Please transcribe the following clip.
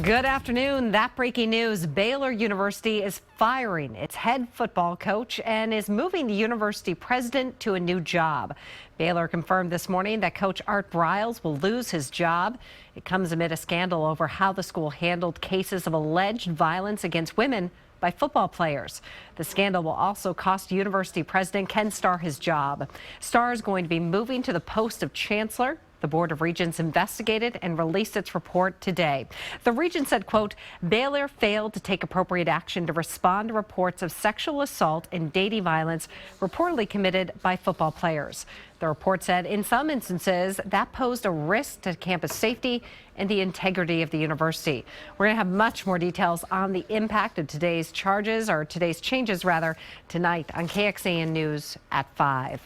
Good afternoon. That breaking news, Baylor University is firing its head football coach and is moving the university president to a new job. Baylor confirmed this morning that Coach Art Briles will lose his job. It comes amid a scandal over how the school handled cases of alleged violence against women by football players. The scandal will also cost University President Ken Starr his job. Starr is going to be moving to the post of chancellor. The Board of Regents investigated and released its report today. The regent said, quote, Baylor failed to take appropriate action to respond to reports of sexual assault and dating violence reportedly committed by football players. The report said in some instances that posed a risk to campus safety and the integrity of the university. We're going to have much more details on the impact of today's changes tonight on KXAN News at 5.